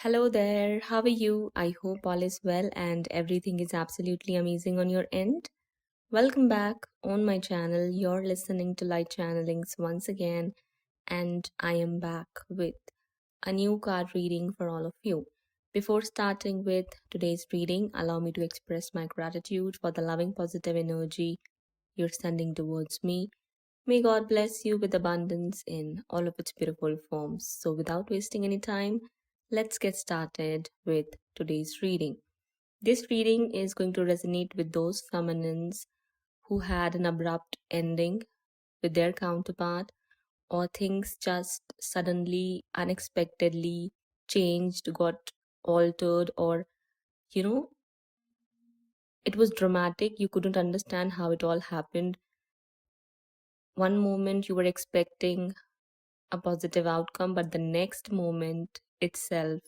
Hello there, how are you? I hope all is well and everything is absolutely amazing on your end. Welcome back on my channel. You're listening to Light Channelings once again, and I am back with a new card reading for all of you. Before starting with today's reading, allow me to express my gratitude for the loving, positive energy you're sending towards me. May God bless you with abundance in all of its beautiful forms. So, without wasting any time, let's get started with today's reading. This reading is going to resonate with those feminines who had an abrupt ending with their counterpart, or things just suddenly, unexpectedly changed, got altered, or you know, it was dramatic. You couldn't understand how it all happened. One moment you were expecting a positive outcome, but the next moment itself,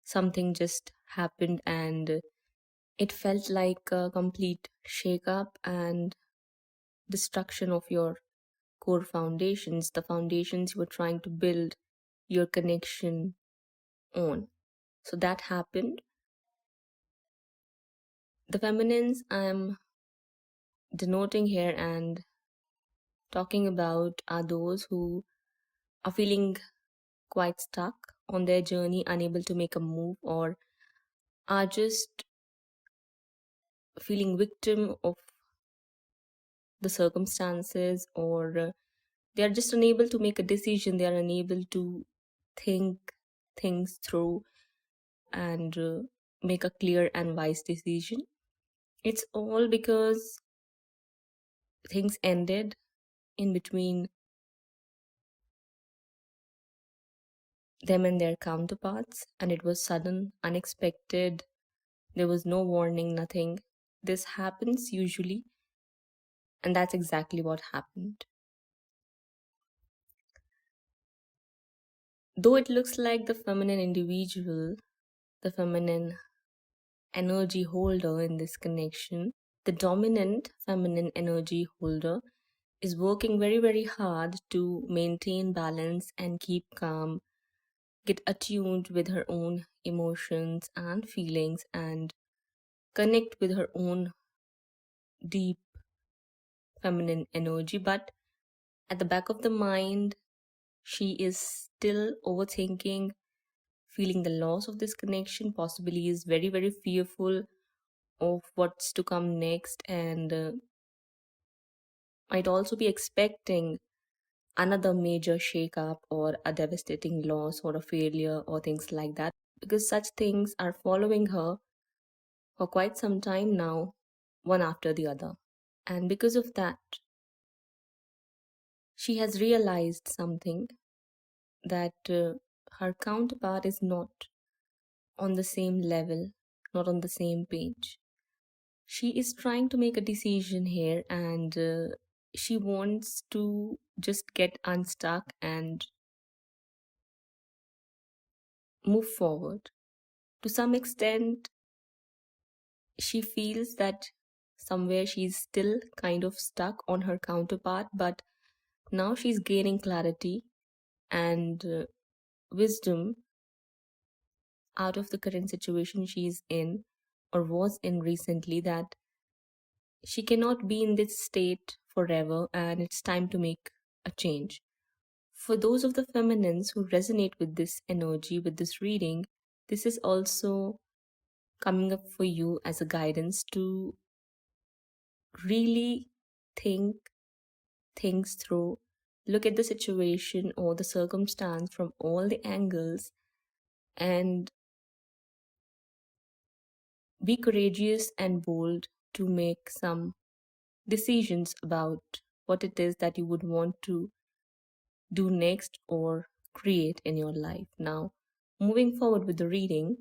something just happened and it felt like a complete shake-up and destruction of your core foundations, the foundations you were trying to build your connection on. So that happened. The feminines I'm denoting here and talking about are those who are feeling quite stuck on their journey, unable to make a move, or are just feeling victim of the circumstances, or they are just unable to make a decision, they are unable to think things through and make a clear and wise decision. It's all because things ended in between them and their counterparts, and it was sudden, unexpected. There was no warning, nothing. This happens usually, and that's exactly what happened. Though it looks like the feminine individual, the feminine energy holder in this connection, the dominant feminine energy holder is working very, very hard to maintain balance and keep calm, get attuned with her own emotions and feelings, and connect with her own deep feminine energy. But at the back of the mind, she is still overthinking, feeling the loss of this connection, possibly is very, very fearful of what's to come next, and might also be expecting another major shakeup or a devastating loss or a failure or things like that, because such things are following her for quite some time now, one after the other. And because of that, she has realized something, that her counterpart is not on the same level, not on the same page. She is trying to make a decision here, and she wants to just get unstuck and move forward. To some extent, she feels that somewhere she's still kind of stuck on her counterpart, but now she's gaining clarity and wisdom out of the current situation she's in or was in recently, that she cannot be in this state forever and it's time to make a change. For those of the feminines who resonate with this energy, with this reading, this is also coming up for you as a guidance to really think things through, look at the situation or the circumstance from all the angles, and be courageous and bold to make some decisions about what it is that you would want to do next or create in your life. Now, moving forward with the reading,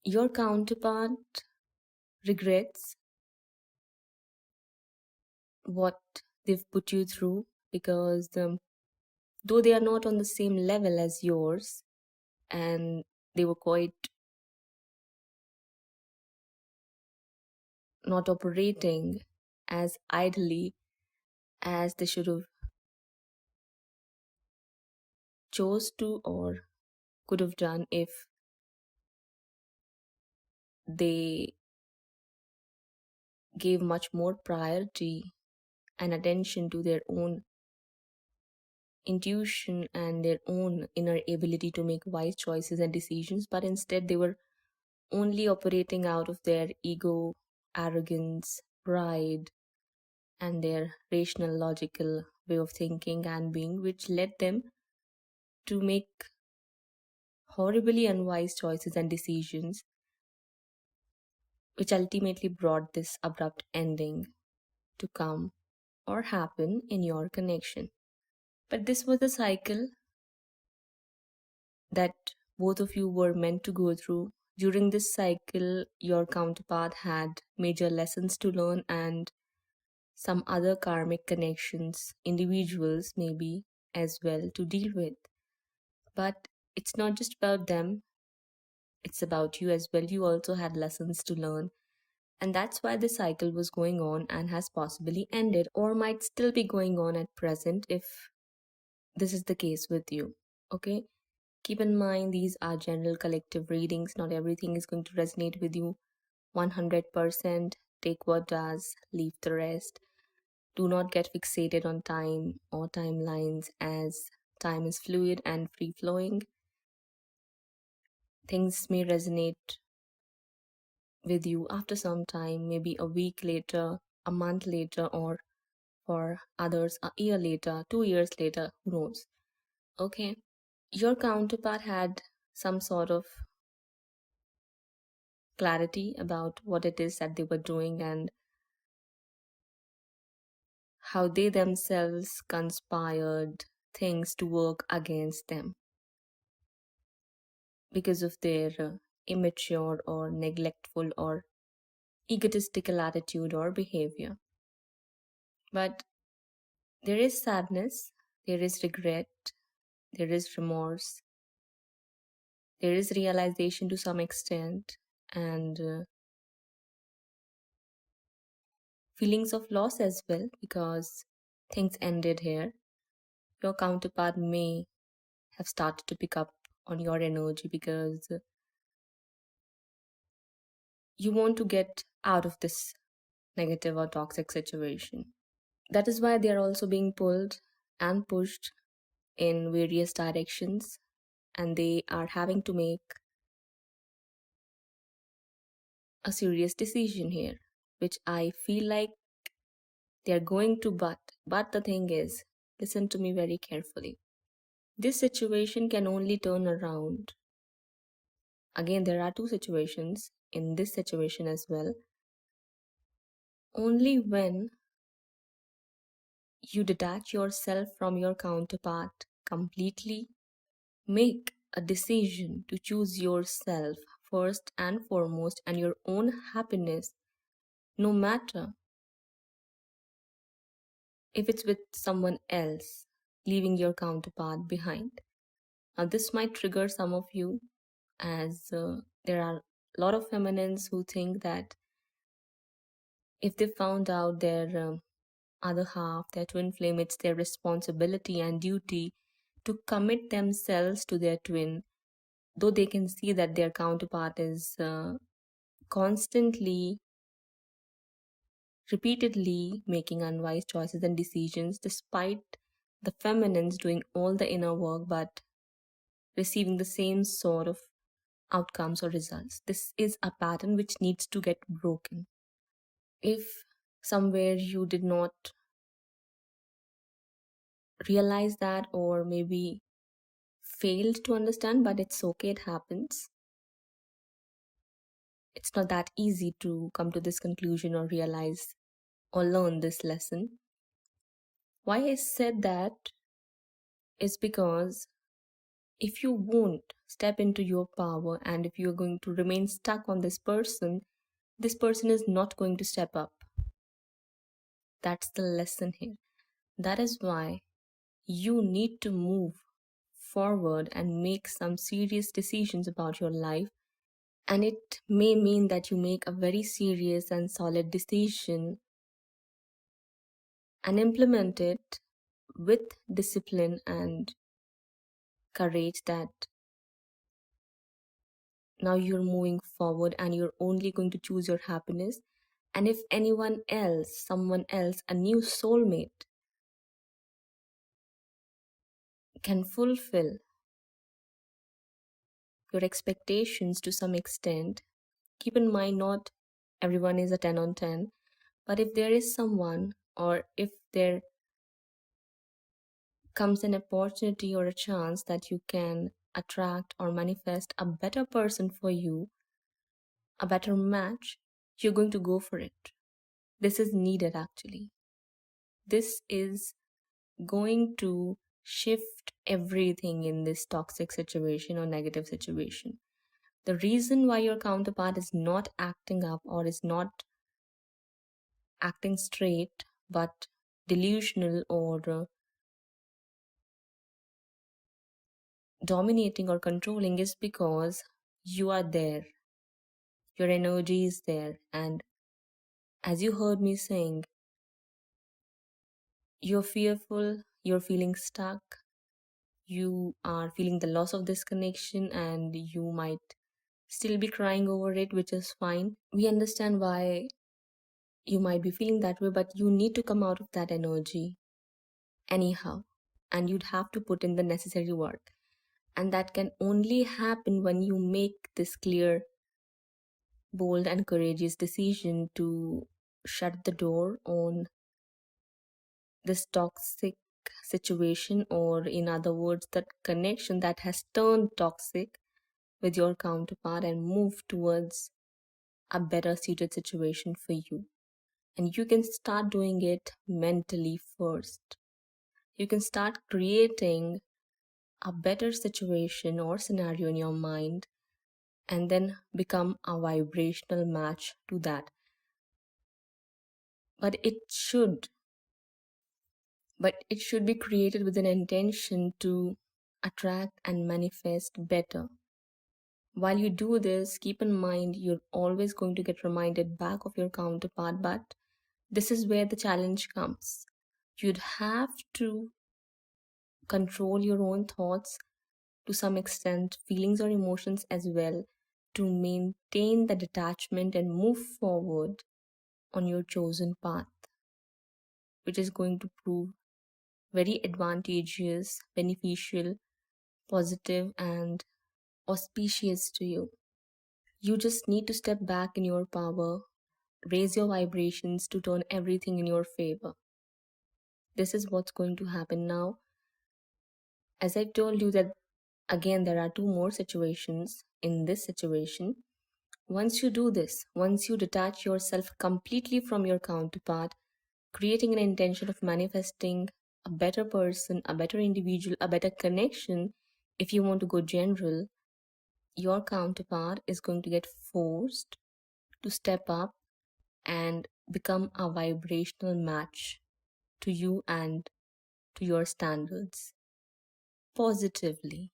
your counterpart regrets what they've put you through, because though they are not on the same level as yours, and they were quite not operating as idly as they should have chose to or could have done if they gave much more priority and attention to their own intuition and their own inner ability to make wise choices and decisions, but instead they were only operating out of their ego, arrogance, pride, and their rational, logical way of thinking and being, which led them to make horribly unwise choices and decisions, which ultimately brought this abrupt ending to come or happen in your connection. But this was a cycle that both of you were meant to go through. During this cycle, your counterpart had major lessons to learn and some other karmic connections, individuals maybe as well to deal with. But it's not just about them, it's about you as well. You also had lessons to learn. And that's why the cycle was going on and has possibly ended or might still be going on at present if this is the case with you. Okay? Keep in mind, these are general collective readings. Not everything is going to resonate with you 100%. Take what does, leave the rest. Do not get fixated on time or timelines, as time is fluid and free flowing. Things may resonate with you after some time, maybe a week later, a month later, or for others, a year later, 2 years later, who knows? Okay. Your counterpart had some sort of clarity about what it is that they were doing and how they themselves conspired things to work against them because of their immature or neglectful or egotistical attitude or behavior. But there is sadness, there is regret, there is remorse, there is realization to some extent, and feelings of loss as well because things ended here. Your counterpart may have started to pick up on your energy because you want to get out of this negative or toxic situation. That is why they are also being pulled and pushed in various directions, and they are having to make a serious decision here, which I feel like they are going to. But the thing is, listen to me very carefully. This situation can only turn around. Again, there are two situations in this situation as well. Only when you detach yourself from your counterpart completely, make a decision to choose yourself first and foremost and your own happiness, no matter if it's with someone else, leaving your counterpart behind. Now, this might trigger some of you, as there are a lot of feminines who think that if they found out their other half, their twin flame, it's their responsibility and duty to commit themselves to their twin, though they can see that their counterpart is constantly, repeatedly making unwise choices and decisions, despite the feminines doing all the inner work but receiving the same sort of outcomes or results. This is a pattern which needs to get broken. If somewhere you did not realize that, or maybe failed to understand, but it's okay, it happens. It's not that easy to come to this conclusion or realize or learn this lesson. Why I said that is because if you won't step into your power and if you're going to remain stuck on this person is not going to step up. That's the lesson here. That is why you need to move forward and make some serious decisions about your life. And it may mean that you make a very serious and solid decision and implement it with discipline and courage that Now you're moving forward and you're only going to choose your happiness. And if anyone else, someone else, a new soulmate can fulfill your expectations to some extent, keep in mind not everyone is a 10 on 10, but if there is someone, or if there comes an opportunity or a chance that you can attract or manifest a better person for you, a better match, you're going to go for it. This is needed actually. This is going to shift everything in this toxic situation or negative situation. The reason why your counterpart is not acting up or is not acting straight but delusional or dominating or controlling is because you are there. Your energy is there. And as you heard me saying, you're fearful, you're feeling stuck, you are feeling the loss of this connection, and you might still be crying over it, which is fine. We understand why you might be feeling that way, but you need to come out of that energy anyhow. And you'd have to put in the necessary work. And that can only happen when you make this clear, bold, and courageous decision to shut the door on this toxic situation, or in other words, that connection that has turned toxic with your counterpart, and move towards a better suited situation for you. And you can start doing it mentally first. You can start creating a better situation or scenario in your mind and then become a vibrational match to that. But it should be created with an intention to attract and manifest better. While you do this, keep in mind you're always going to get reminded back of your counterpart, but this is where the challenge comes. You'd have to control your own thoughts to some extent, feelings or emotions as well, to maintain the detachment and move forward on your chosen path, which is going to prove very advantageous, beneficial, positive, and auspicious to you. You just need to step back in your power, raise your vibrations to turn everything in your favor. This is what's going to happen now. As I told you that again, there are two more situations in this situation. Once you do this, once you detach yourself completely from your counterpart, creating an intention of manifesting a better person, a better individual, a better connection, if you want to go general, your counterpart is going to get forced to step up and become a vibrational match to you and to your standards positively.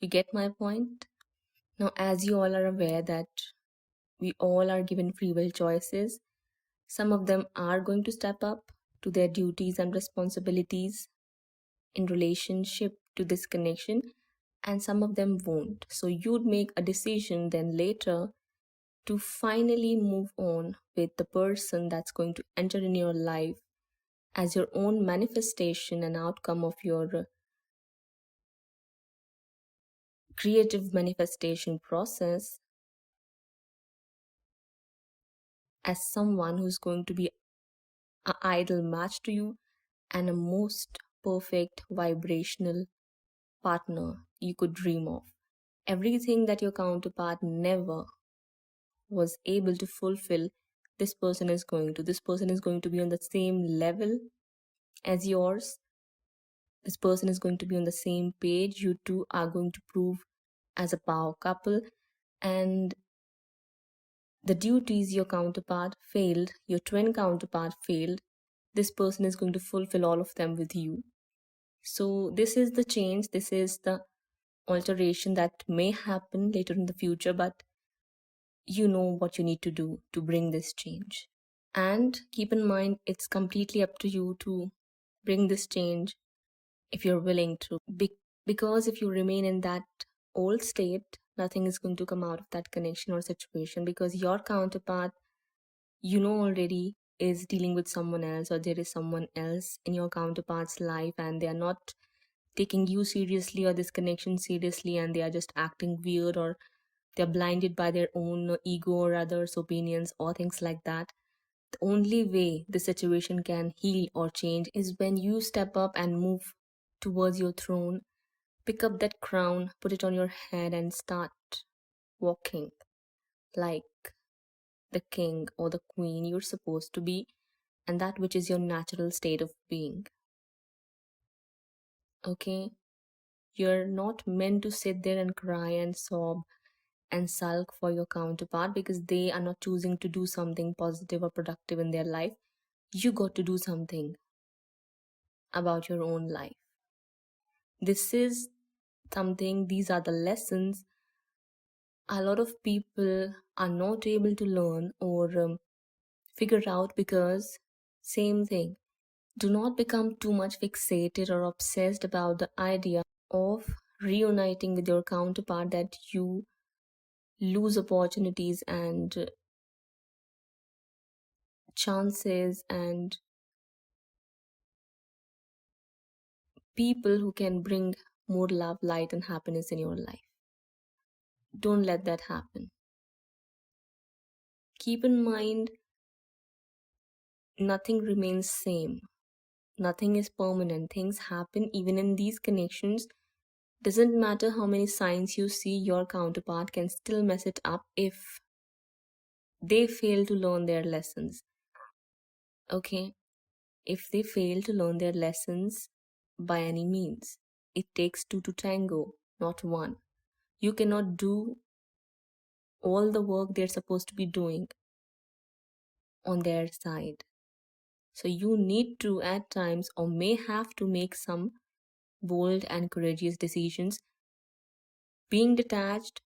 You get my point? Now, as you all are aware that we all are given free will choices, some of them are going to step up to their duties and responsibilities in relationship to this connection, and some of them won't. So you'd make a decision then later to finally move on with the person that's going to enter in your life as your own manifestation and outcome of your creative manifestation process, as someone who's going to be an ideal match to you and a most perfect vibrational partner you could dream of. Everything that your counterpart never was able to fulfill, this person is going to. This person is going to be on the same level as yours. This person is going to be on the same page. You two are going to prove as a power couple, and the duties your counterpart failed, your twin counterpart failed, this person is going to fulfill all of them with you. So this is the change, this is the alteration that may happen later in the future, but you know what you need to do to bring this change. And keep in mind, it's completely up to you to bring this change if you're willing to. Because if you remain in that old state, nothing is going to come out of that connection or situation, because your counterpart, already is dealing with someone else, or there is someone else in your counterpart's life, and they are not taking you seriously or this connection seriously, and they are just acting weird, or they're blinded by their own ego or others' opinions or things like that. The only way the situation can heal or change is when you step up and move towards your throne, pick up that crown, put it on your head, and start walking like the king or the queen you're supposed to be, and that which is your natural state of being. Okay? You're not meant to sit there and cry and sob and sulk for your counterpart because they are not choosing to do something positive or productive in their life. You got to do something about your own life. This is something, these are the lessons a lot of people are not able to learn or figure out, because same thing, do not become too much fixated or obsessed about the idea of reuniting with your counterpart that you lose opportunities and chances and people who can bring more love, light, and happiness in your life. Don't let that happen. Keep in mind, nothing remains same. Nothing is permanent. Things happen even in these connections. Doesn't matter how many signs you see, your counterpart can still mess it up if they fail to learn their lessons. Okay? If they fail to learn their lessons by any means, it takes two to tango, not one. You cannot do all the work they're supposed to be doing on their side. So you need to, at times, or may have to make some bold and courageous decisions. Being detached,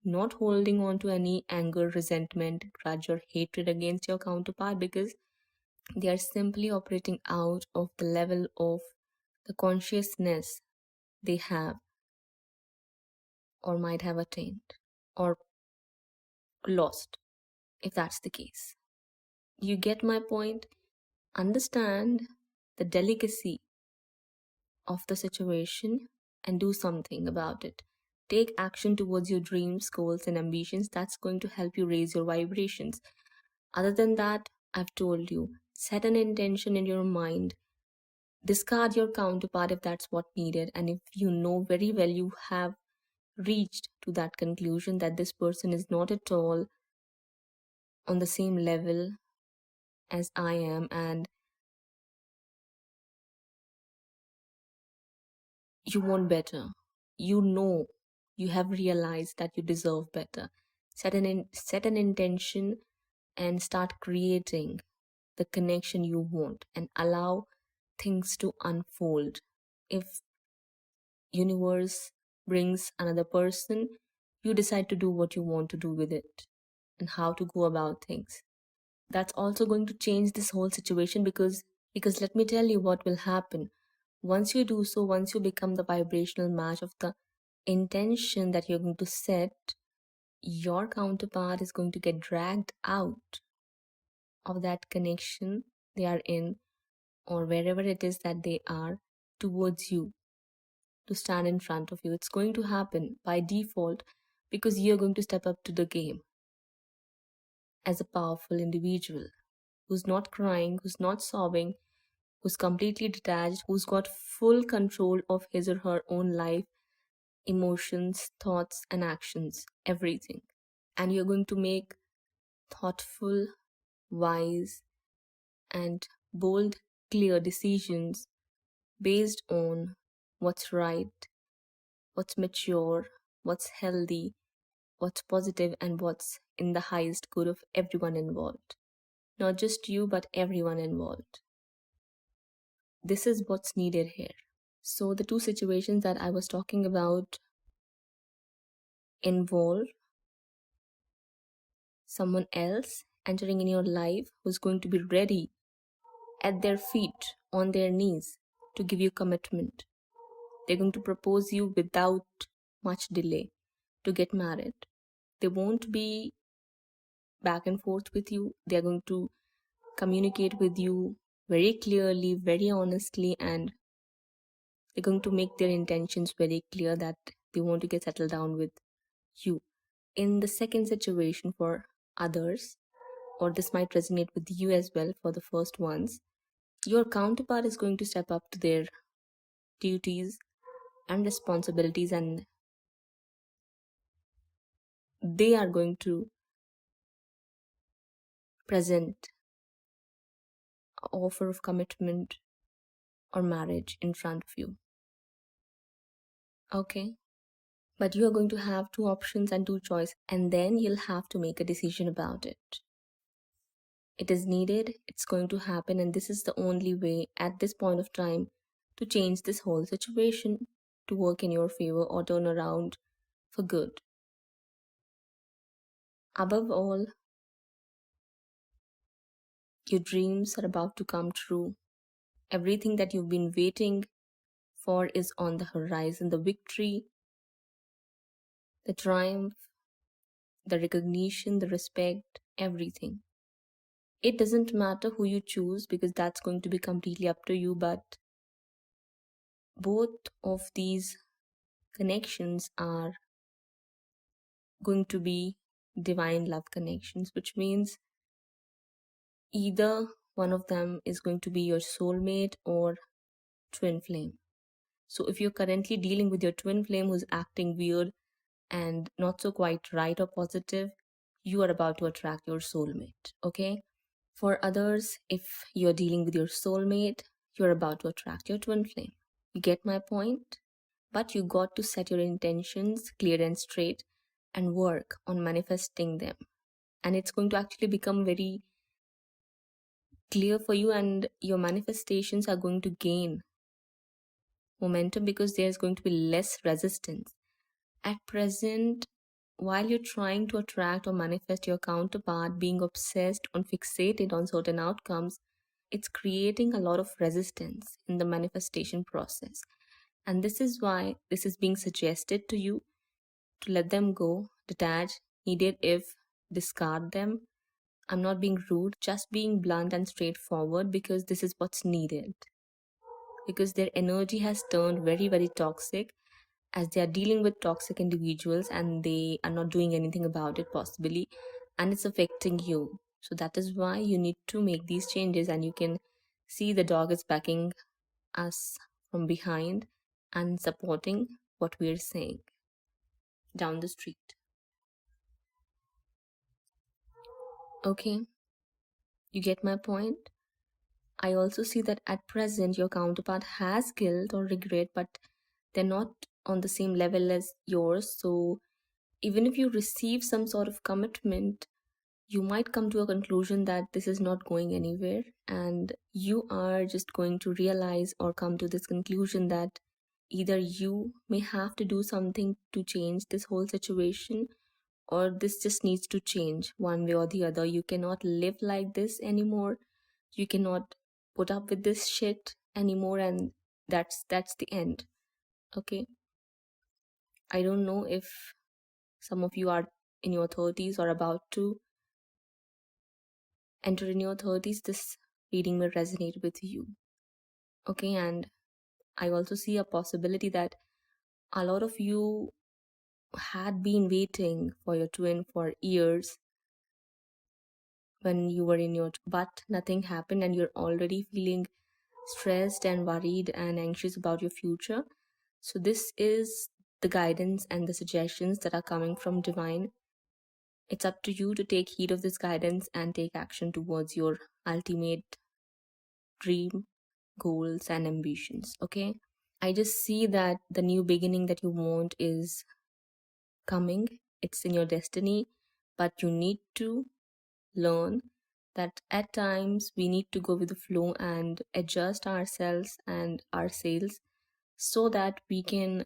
not holding on to any anger, resentment, grudge, or hatred against your counterpart, because they are simply operating out of the level of the consciousness they have or might have attained or lost, if that's the case. You get my point? Understand the delicacy of the situation and do something about it. Take action towards your dreams, goals, and ambitions. That's going to help you raise your vibrations. Other than that, I've told you, set an intention in your mind. Discard your counterpart if that's what needed. And if you know very well you have reached to that conclusion that this person is not at all on the same level as I am, and you want better, you have realized that you deserve better, set an intention and start creating the connection you want and allow things to unfold. If universe brings another person, you decide to do what you want to do with it and how to go about things. That's also going to change this whole situation, because let me tell you what will happen. Once you do so, once you become the vibrational match of the intention that you're going to set, your counterpart is going to get dragged out of that connection they are in, or wherever it is that they are, towards you, to stand in front of you. It's going to happen by default because you're going to step up to the game as a powerful individual who's not crying, who's not sobbing, who's completely detached, who's got full control of his or her own life, emotions, thoughts, and actions, everything. And you're going to make thoughtful, wise, and bold, clear decisions based on what's right, what's mature, what's healthy, what's positive, and what's in the highest good of everyone involved. Not just you, but everyone involved. This is what's needed here. So, the two situations that I was talking about involve someone else entering in your life who's going to be ready at their feet, on their knees, to give you commitment. They're going to propose you without much delay. to get married. They won't be back and forth with you. They're going to communicate with you very clearly, very honestly, and they're going to make their intentions very clear that they want to get settled down with you. In the second situation, for others, or this might resonate with you as well for the first ones, your counterpart is going to step up to their duties and responsibilities, and they are going to present an offer of commitment or marriage in front of you. Okay, but you are going to have two options and two choices, and then you'll have to make a decision about it. It is needed, it's going to happen, and this is the only way at this point of time to change this whole situation to work in your favor or turn around for good. Above all, your dreams are about to come true. Everything that you've been waiting for is on the horizon. The victory, the triumph, the recognition, the respect, everything. It doesn't matter who you choose because that's going to be completely up to you, but both of these connections are going to be divine love connections, which means either one of them is going to be your soulmate or twin flame. So if you're currently dealing with your twin flame who's acting weird and not so quite right or positive, you are about to attract your soulmate. Okay, for others, if you're dealing with your soulmate, you're about to attract your twin flame. You get my point? But you got to set your intentions clear and straight and work on manifesting them, and it's going to actually become very clear for you, and your manifestations are going to gain momentum because there's going to be less resistance. At present, while you're trying to attract or manifest your counterpart, being obsessed or fixated on certain outcomes, it's creating a lot of resistance in the manifestation process. And this is why this is being suggested to you to let them go, detach, needed if discard them. I'm not being rude, just being blunt and straightforward because this is what's needed. Because their energy has turned very, very toxic as they are dealing with toxic individuals and they are not doing anything about it, possibly, and it's affecting you. So that is why you need to make these changes, and you can see the dog is backing us from behind and supporting what we're saying down the street. Okay, you get my point? I also see that at present your counterpart has guilt or regret, but they're not on the same level as yours. So even if you receive some sort of commitment, you might come to a conclusion that this is not going anywhere, and you are just going to realize or come to this conclusion that either you may have to do something to change this whole situation, or this just needs to change one way or the other. You cannot live like this anymore. You cannot put up with this shit anymore, and that's the end. Okay, I don't know if some of you are in your 30s or about to enter in your 30s. This reading may resonate with you. Okay, and I also see a possibility that a lot of you had been waiting for your twin for years when you were in your, but nothing happened, and you're already feeling stressed and worried and anxious about your future. So this is the guidance and the suggestions that are coming from divine. It's up to you to take heed of this guidance and take action towards your ultimate dream, goals, and ambitions. Okay, I just see that the new beginning that you want is coming. It's in your destiny, but you need to learn that at times we need to go with the flow and adjust ourselves and our sails so that we can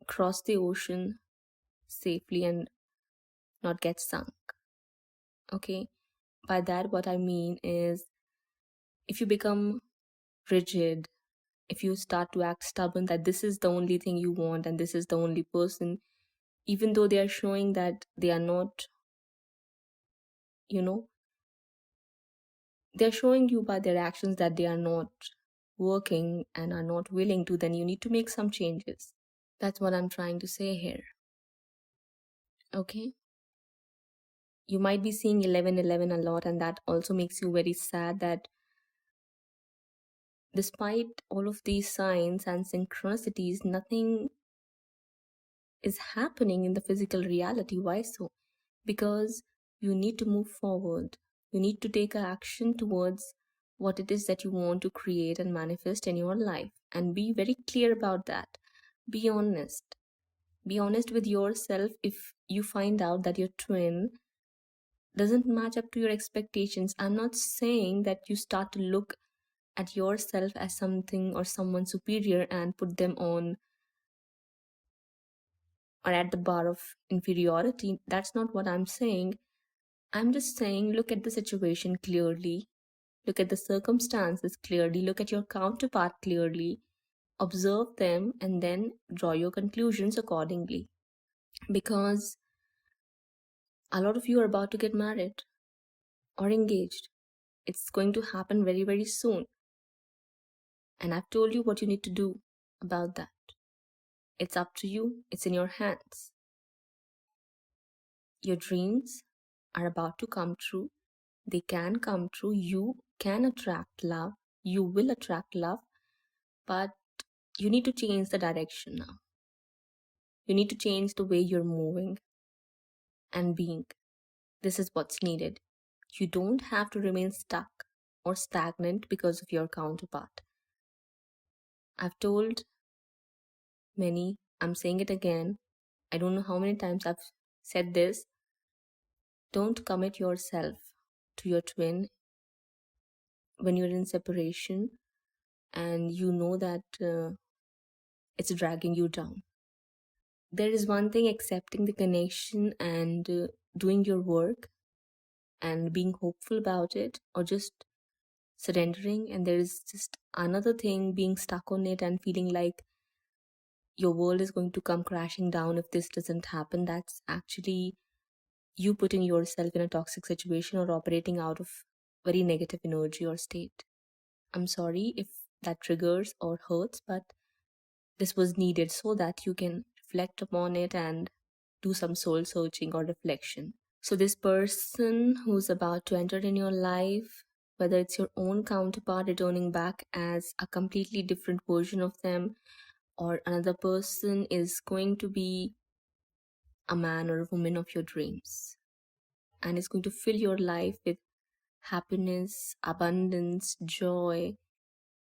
cross the ocean safely and not get sunk. Okay, by that, what I mean is if you become rigid if you start to act stubborn that this is the only thing you want and this is the only person, even though they are showing that they are not, you know, they're showing you by their actions that they are not working and are not willing to, then you need to make some changes. That's what I'm trying to say here. Okay? You might be seeing 1111 a lot, and that also makes you very sad that despite all of these signs and synchronicities, nothing is happening in the physical reality. Why so? Because you need to move forward. You need to take action towards what it is that you want to create and manifest in your life, and be very clear about that. Be honest. Be honest with yourself. If you find out that your twin doesn't match up to your expectations, I'm not saying that you start to look at yourself as something or someone superior and put them on or at the bar of inferiority. That's not what I'm saying. I'm just saying, look at the situation clearly, look at the circumstances clearly, look at your counterpart clearly, observe them, and then draw your conclusions accordingly. Because a lot of you are about to get married or engaged. It's going to happen very, very soon. And I've told you what you need to do about that. It's up to you, it's in your hands. Your dreams are about to come true. They can come true. You can attract love. You will attract love. But you need to change the direction now. You need to change the way you're moving and being. This is what's needed. You don't have to remain stuck or stagnant because of your counterpart. I've told many, I'm saying it again. I don't know how many times I've said this. Don't commit yourself to your twin when you're in separation and you know that it's dragging you down. There is one thing, accepting the connection and doing your work and being hopeful about it, or just surrendering. And there is just another thing, being stuck on it and feeling like your world is going to come crashing down if this doesn't happen. That's actually you putting yourself in a toxic situation or operating out of very negative energy or state. I'm sorry if that triggers or hurts, but this was needed so that you can reflect upon it and do some soul searching or reflection. So this person who's about to enter in your life, whether it's your own counterpart returning back as a completely different version of them, or another person, is going to be a man or a woman of your dreams, and it's going to fill your life with happiness, abundance, joy,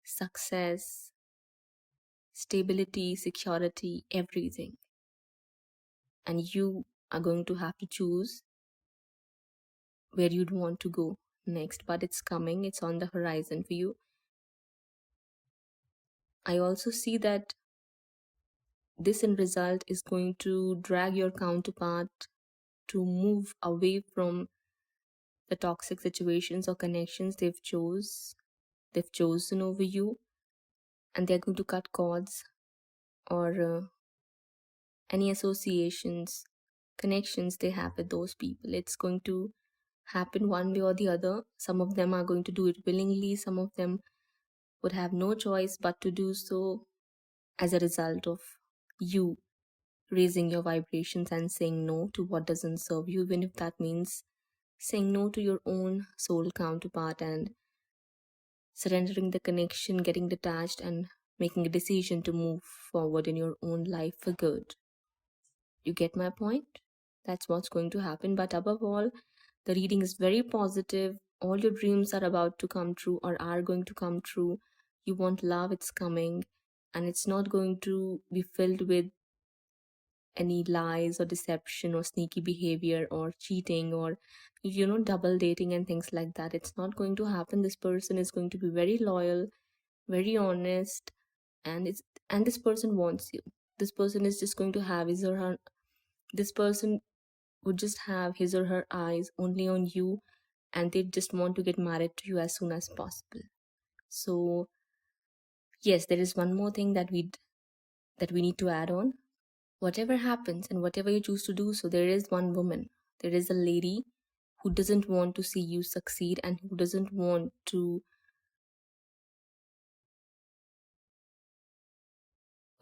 success, stability, security, everything. And you are going to have to choose where you'd want to go next, but it's coming, it's on the horizon for you. I also see that this end result is going to drag your counterpart to move away from the toxic situations or connections they've chosen over you, and they're going to cut cords or any associations, connections they have with those people. It's going to happen one way or the other. Some of them are going to do it willingly, some of them would have no choice but to do so as a result of you raising your vibrations and saying no to what doesn't serve you, even if that means saying no to your own soul counterpart and surrendering the connection, getting detached, and making a decision to move forward in your own life for good. You get my point? That's what's going to happen. But above all, the reading is very positive. All your dreams are about to come true or are going to come true. You want love, it's coming. And it's not going to be filled with any lies or deception or sneaky behavior or cheating or double dating and things like that. It's not going to happen. This person is going to be very loyal, very honest, and this person wants you. This person is just going to have this person would just have his or her eyes only on you, and they just want to get married to you as soon as possible. So Yes, there is one more thing that we need to add on. Whatever happens and whatever you choose to do, so there is one woman, there is a lady who doesn't want to see you succeed and who doesn't want to,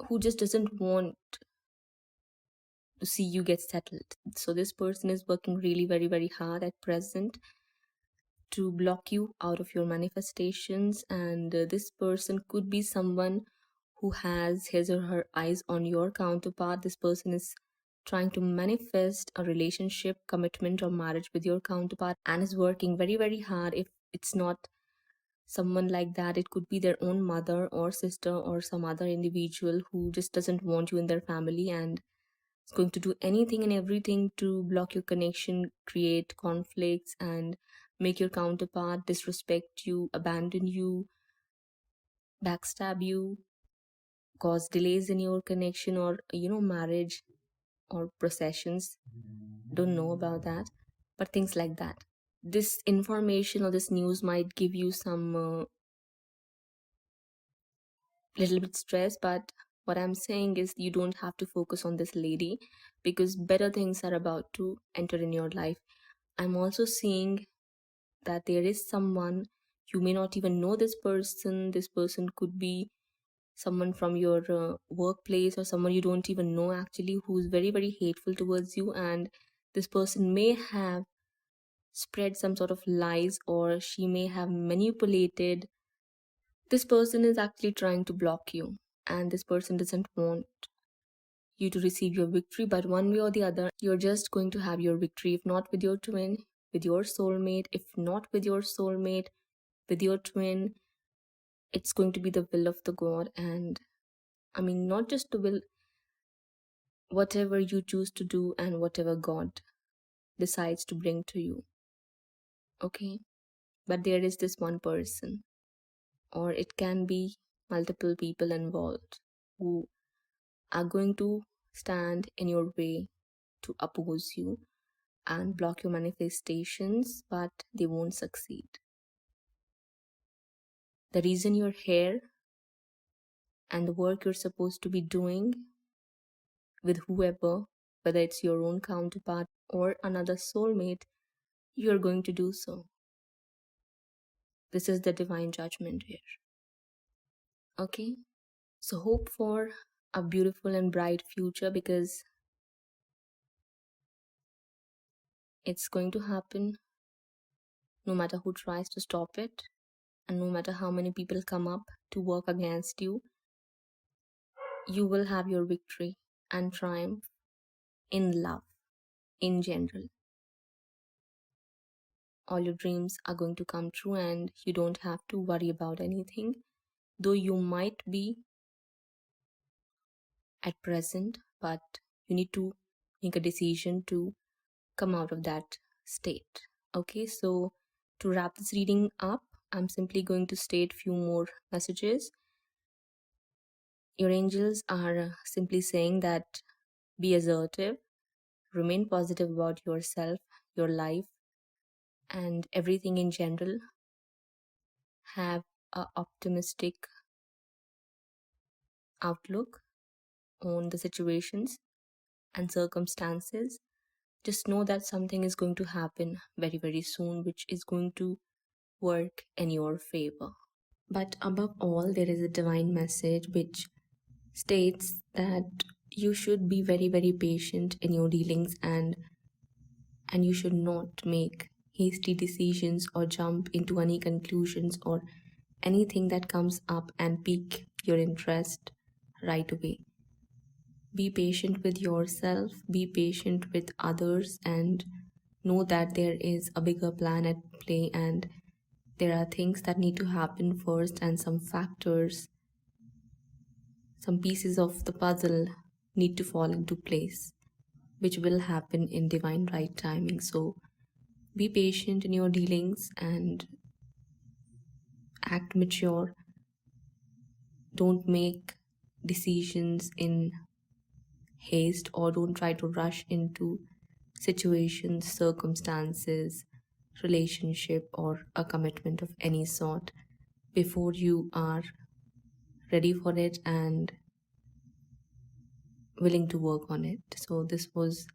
who just doesn't want to see you get settled. So this person is working really very very hard at present to block you out of your manifestations, and this person could be someone who has his or her eyes on your counterpart. This person is trying to manifest a relationship, commitment, or marriage with your counterpart and is working very very hard. If it's not someone like that, it could be their own mother or sister or some other individual who just doesn't want you in their family and is going to do anything and everything to block your connection, create conflicts, and make your counterpart disrespect you, abandon you, backstab you, cause delays in your connection or marriage or processions. Don't know about that, but things like that. This information or this news might give you some little bit stress, but what I'm saying is you don't have to focus on this lady because better things are about to enter in your life. I'm also seeing that there is someone, you may not even know this person. This person could be someone from your workplace or someone you don't even know actually, who's very very hateful towards you, and this person may have spread some sort of lies or she may have manipulated. This person is actually trying to block you, and this person doesn't want you to receive your victory, but one way or the other you're just going to have your victory, if not with your twin, with your soulmate. If not with your soulmate, with your twin, it's going to be the will of the God. And I mean, not just the will, whatever you choose to do and whatever God decides to bring to you. Okay? But there is this one person, or it can be multiple people involved, who are going to stand in your way to oppose you and block your manifestations, but they won't succeed. The reason you're here and the work you're supposed to be doing with whoever, whether it's your own counterpart or another soulmate, you're going to do so. This is the divine judgment here. Okay? So hope for a beautiful and bright future, because it's going to happen no matter who tries to stop it, and no matter how many people come up to work against you. You will have your victory and triumph in love in general. All your dreams are going to come true and you don't have to worry about anything, though you might be at present, but you need to make a decision to come out of that state. Okay, so to wrap this reading up, I'm simply going to state few more messages. Your angels are simply saying that be assertive, remain positive about yourself, your life, and everything in general. Have a optimistic outlook on the situations and circumstances. Just know that something is going to happen very very soon which is going to work in your favor. But above all, there is a divine message which states that you should be very very patient in your dealings, and you should not make hasty decisions or jump into any conclusions or anything that comes up and pique your interest right away. Be patient with yourself, be patient with others, and know that there is a bigger plan at play, and there are things that need to happen first, and some factors, some pieces of the puzzle need to fall into place, which will happen in divine right timing. So be patient in your dealings and act mature. Don't make decisions in haste, or don't try to rush into situations, circumstances, relationship, or a commitment of any sort before you are ready for it and willing to work on it. So, this was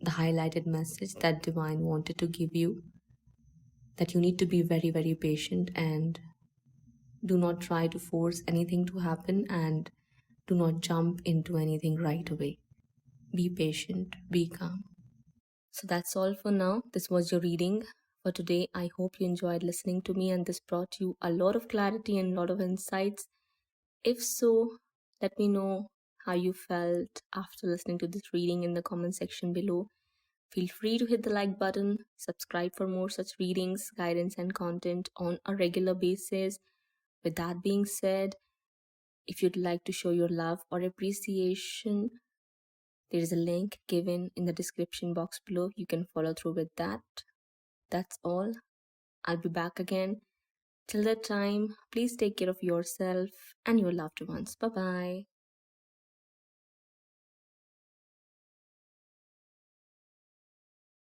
the highlighted message that Divine wanted to give you, that you need to be very, very patient and do not try to force anything to happen and do not jump into anything right away. Be patient, be calm. So that's all for now. This was your reading for today. I hope you enjoyed listening to me and this brought you a lot of clarity and a lot of insights. If so, let me know how you felt after listening to this reading in the comment section below. Feel free to hit the like button, subscribe for more such readings, guidance, and content on a regular basis. With that being said, if you'd like to show your love or appreciation, there is a link given in the description box below. You can follow through with that. That's all. I'll be back again. Till that time, please take care of yourself and your loved ones. Bye bye.